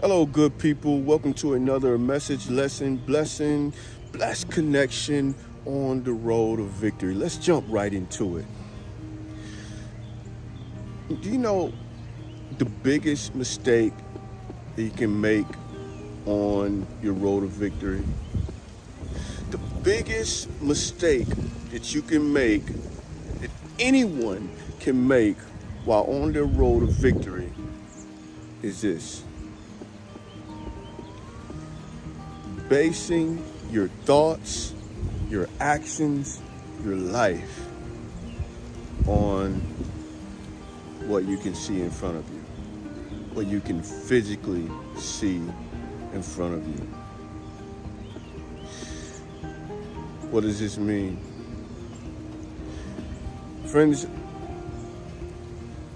Hello, good people. Welcome to another message, lesson, blessing, blessed connection on the road of victory. Let's jump right into it. Do you know the biggest mistake that you can make on your road of victory? The biggest mistake that you can make, that anyone can make while on their road of victory, is this: basing your thoughts, your actions, your life on what you can see in front of you, what you can physically see in front of you. What does this mean? Friends,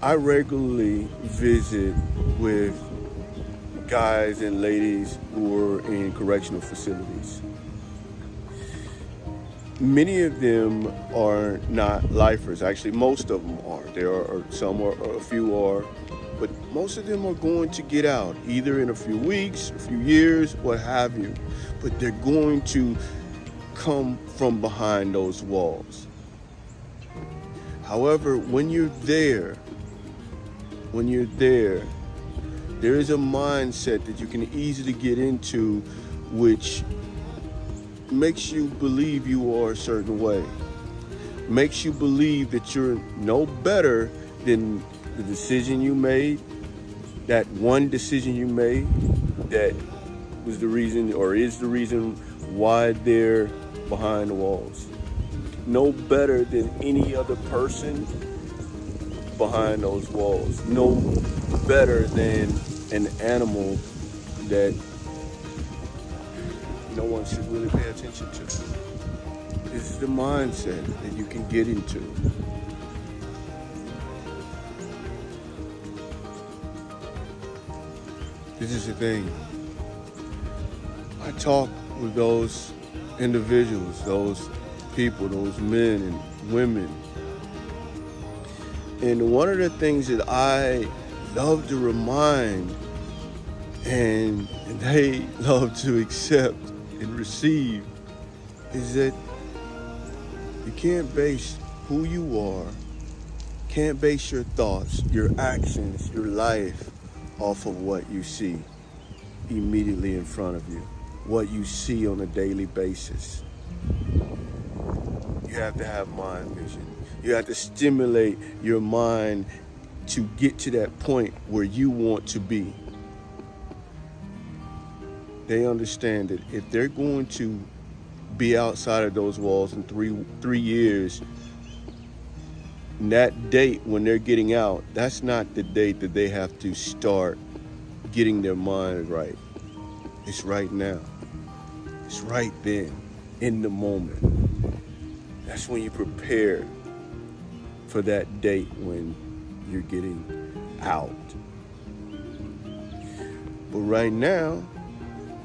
I regularly visit with guys and ladies who are in correctional facilities. Many of them are not lifers. Actually, most of them are. There are some, or a few are, but most of them are going to get out, either in a few weeks, a few years, what have you. But they're going to come from behind those walls. However, when you're there, there is a mindset that you can easily get into, which makes you believe you are a certain way, makes you believe that you're no better than the decision you made, that one decision you made that was the reason, or is the reason, why they're behind the walls. No better than any other person behind those walls. No better than an animal that no one should really pay attention to. This is the mindset that you can get into. This is the thing. I talk with those individuals, those people, those men and women. And one of the things that I love to remind, and they love to accept and receive, is that you can't base who you are, can't base your thoughts, your actions, your life off of what you see immediately in front of you, what you see on a daily basis. You have to have mind vision. You have to stimulate your mind to get to that point where you want to be. They understand that if they're going to be outside of those walls in three years, and that date when they're getting out, that's not the date that they have to start getting their mind right. It's right now. It's right then, in the moment. That's when you prepare for that date when you're getting out. But right now,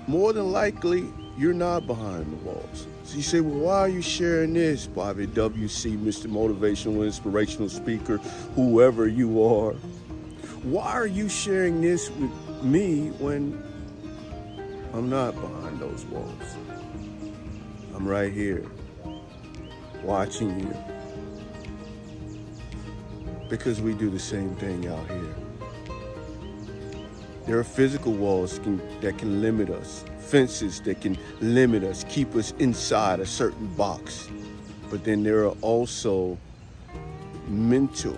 more than likely, you're not behind the walls. So you say, well, why are you sharing this, Bobby WC, Mr. Motivational, Inspirational Speaker, whoever you are? Why are you sharing this with me when I'm not behind those walls? I'm right here, watching you. Because we do the same thing out here. There are physical walls that can limit us, fences that can limit us, keep us inside a certain box. But then there are also mental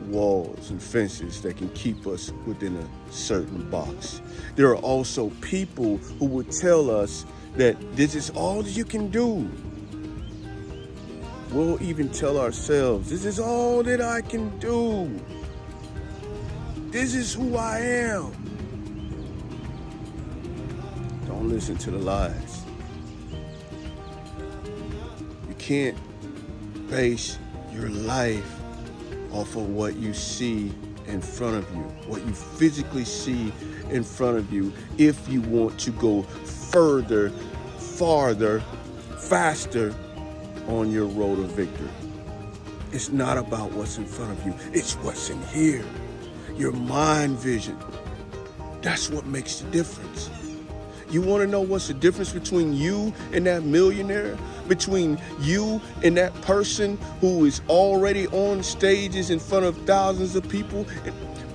walls and fences that can keep us within a certain box. There are also people who will tell us that this is all you can do. We'll even tell ourselves, this is all that I can do. This is who I am. Don't listen to the lies. You can't base your life off of what you see in front of you, what you physically see in front of you, if you want to go further, farther, faster on your road of victory. It's not about what's in front of you. It's what's in here. Your mind vision. That's what makes the difference. You want to know what's the difference between you and that millionaire? Between you and that person who is already on stages in front of thousands of people?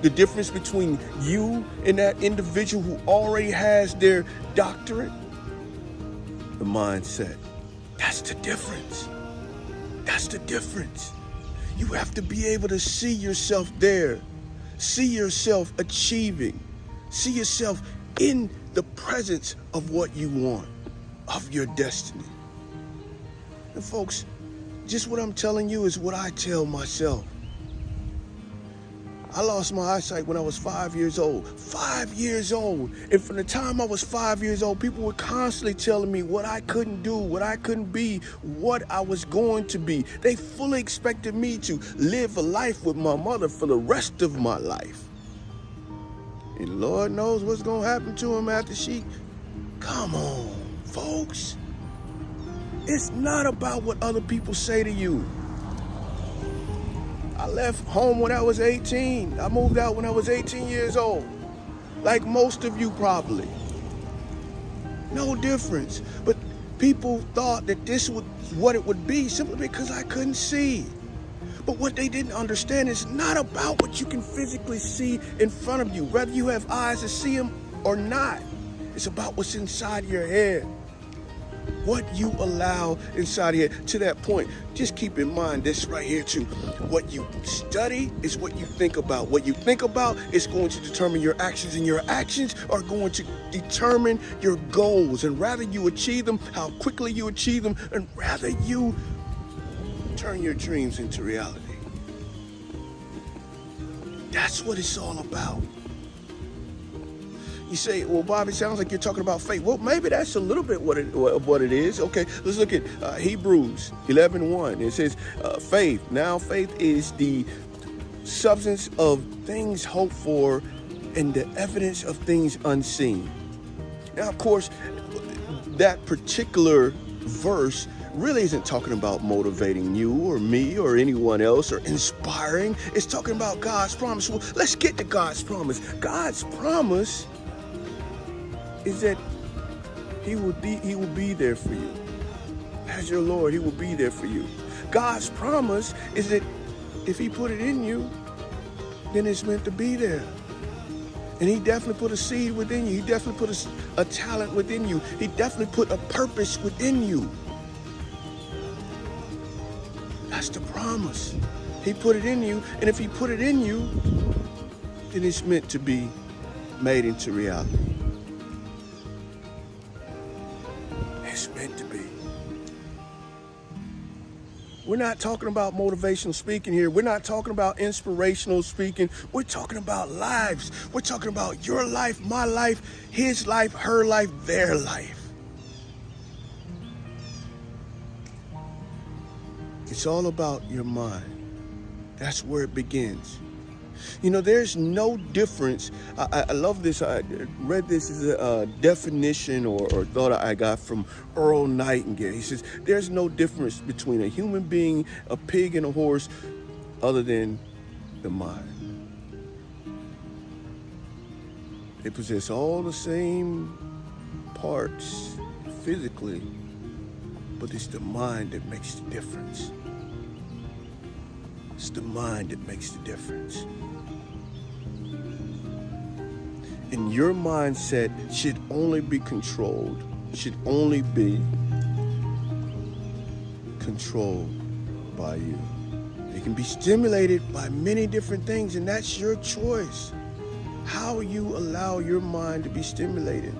The difference between you and that individual who already has their doctorate? The mindset. That's the difference. That's the difference. You have to be able to see yourself there. See yourself achieving. See yourself in the presence of what you want, of your destiny. And folks, just what I'm telling you is what I tell myself. I lost my eyesight when I was 5 years old. 5 years old. And from the time I was 5 years old, people were constantly telling me what I couldn't do, what I couldn't be, what I was going to be. They fully expected me to live a life with my mother for the rest of my life. And Lord knows what's going to happen to him after she... Come on, folks. It's not about what other people say to you. I left home when I was 18. I moved out when I was 18 years old. Like most of you probably. No difference. But people thought that this was what it would be simply because I couldn't see. But what they didn't understand is not about what you can physically see in front of you, whether you have eyes to see them or not. It's about what's inside your head. What you allow inside your head. To that point, just keep in mind this right here too. What you study is what you think about. What you think about is going to determine your actions, and your actions are going to determine your goals. And rather you achieve them, how quickly you achieve them, and rather you turn your dreams into reality. That's what it's all about. You say, well, Bob, it sounds like you're talking about faith. Well, maybe that's a little bit what it is. Okay, let's look at Hebrews 11:1. It says, faith. Now, faith is the substance of things hoped for and the evidence of things unseen. Now, of course, that particular verse really isn't talking about motivating you or me or anyone else or inspiring. It's talking about God's promise. Well, let's get to God's promise. God's promise is that he will be there for you. As your Lord, he will be there for you. God's promise is that if he put it in you, then it's meant to be there. And he definitely put a seed within you. He definitely put a talent within you. He definitely put a purpose within you. That's the promise. He put it in you, and if he put it in you, then it's meant to be made into reality. It's meant to be. We're not talking about motivational speaking here. We're not talking about inspirational speaking. We're talking about lives. We're talking about your life, my life, his life, her life, their life. It's all about your mind. That's where it begins. You know, there's no difference. I love this. I read this as a definition or thought I got from Earl Nightingale. He says, there's no difference between a human being, a pig, and a horse other than the mind. They possess all the same parts physically, but it's the mind that makes the difference. It's the mind that makes the difference. And your mindset should only be controlled by you. It can be stimulated by many different things, and that's your choice. How you allow your mind to be stimulated.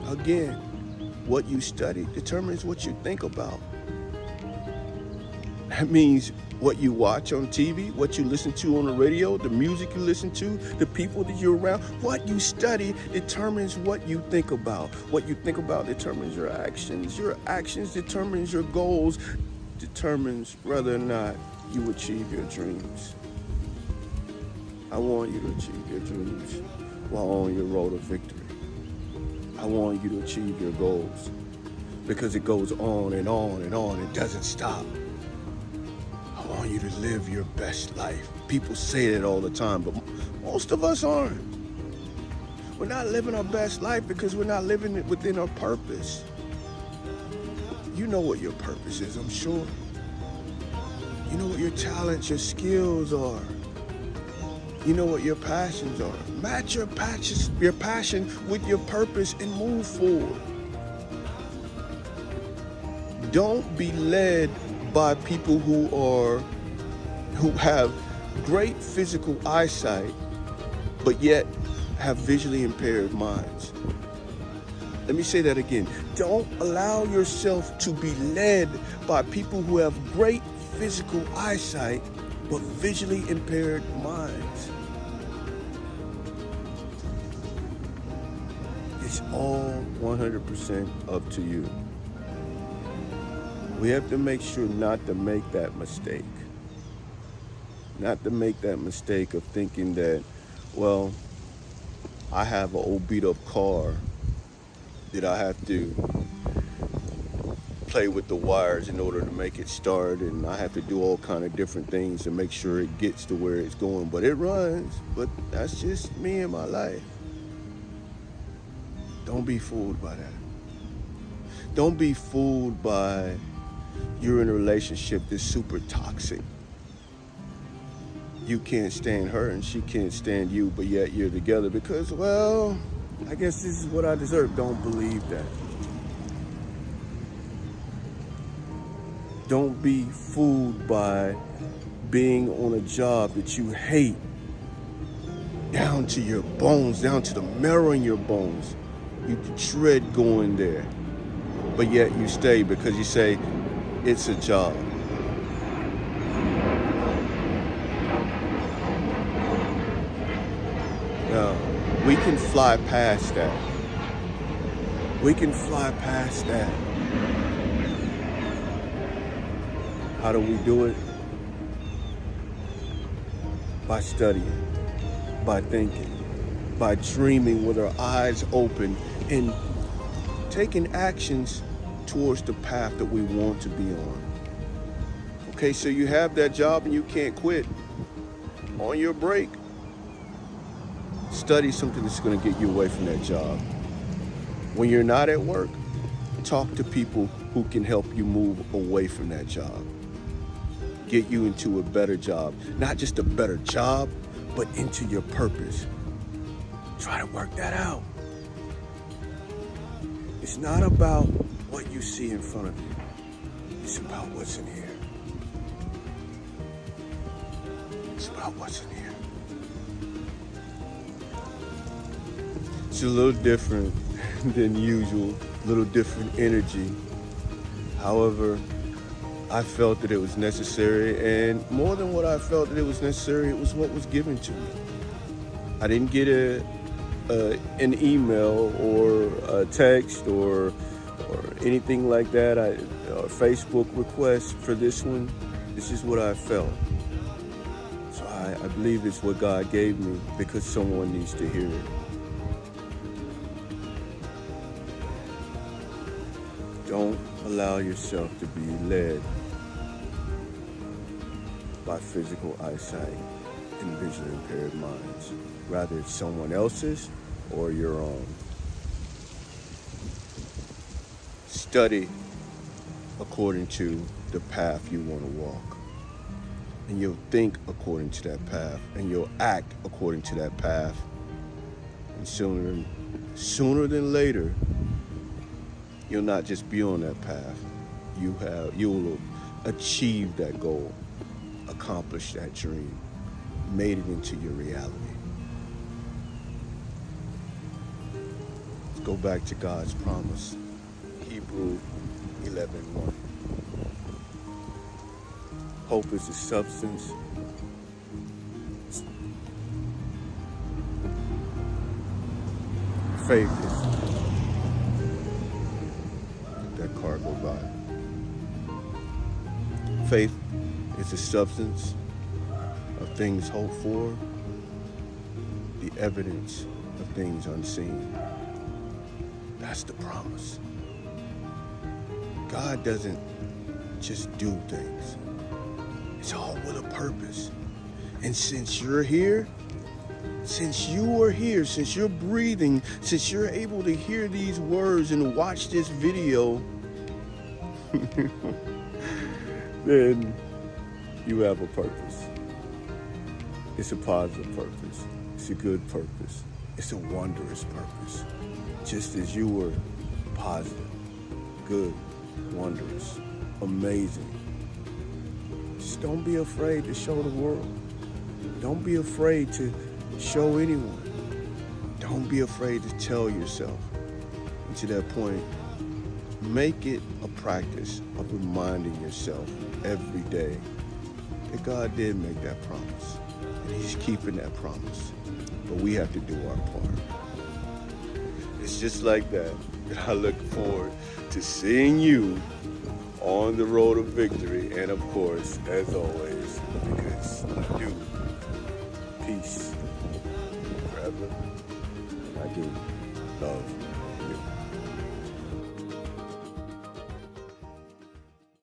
Again, what you study determines what you think about. That means what you watch on TV, what you listen to on the radio, the music you listen to, the people that you're around. What you study determines what you think about. What you think about determines your actions. Your actions determines your goals, determines whether or not you achieve your dreams. I want you to achieve your dreams while on your road to victory. I want you to achieve your goals because it goes on and on and on. It doesn't stop. I want you to live your best life. People say that all the time, but most of us aren't. We're not living our best life because we're not living it within our purpose. You know what your purpose is, I'm sure. You know what your talents, your skills are. You know what your passions are. Match your passion with your purpose and move forward. Don't be led by people who have great physical eyesight, but yet have visually impaired minds. Let me say that again. Don't allow yourself to be led by people who have great physical eyesight, but visually impaired minds. It's all 100% up to you. We have to make sure not to make that mistake. Not to make that mistake of thinking that, well, I have an old beat up car that I have to play with the wires in order to make it start, and I have to do all kind of different things to make sure it gets to where it's going. But it runs, but that's just me and my life. Don't be fooled by that. Don't be fooled by you're in a relationship that's super toxic. You can't stand her and she can't stand you, but yet you're together because, well, I guess this is what I deserve. Don't believe that. Don't be fooled by being on a job that you hate down to your bones, down to the marrow in your bones. You dread going there, but yet you stay because you say, it's a job. Now, we can fly past that. We can fly past that. How do we do it? By studying, by thinking, by dreaming with our eyes open and taking actions towards the path that we want to be on. Okay, so you have that job and you can't quit. On your break, study something that's going to get you away from that job. When you're not at work, talk to people who can help you move away from that job. Get you into a better job. Not just a better job, but into your purpose. Try to work that out. It's not about what you see in front of you. It's about what's in here. It's about what's in here. It's a little different than usual, a little different energy. However, I felt that it was necessary, and more than what I felt that it was necessary, it was what was given to me. I didn't get an email or a text or anything like that, a Facebook request for this one. This is what I felt. So I believe it's what God gave me because someone needs to hear it. Don't allow yourself to be led by physical eyesight and visually impaired minds. Rather it's someone else's or your own. Study according to the path you want to walk. And you'll think according to that path. And you'll act according to that path. And sooner than later, you'll not just be on that path. You'll achieve that goal, accomplish that dream, made it into your reality. Let's go back to God's promise. Hebrews 11:1. Hope is the substance. Faith is. Let that car go by. Faith is the substance of things hoped for, the evidence of things unseen. That's the promise. God doesn't just do things. It's all with a purpose. And since you're here, since you are here, since you're breathing, since you're able to hear these words and watch this video, then you have a purpose. It's a positive purpose. It's a good purpose. It's a wondrous purpose. Just as you were positive, good, wondrous, amazing. Just don't be afraid to show the world. Don't be afraid to show anyone. Don't be afraid to tell yourself. And to that point, make it a practice of reminding yourself every day that God did make that promise. And He's keeping that promise. But we have to do our part. It's just like that. I look forward to seeing you on the road of victory. And of course, as always, because I do peace forever. I do love you.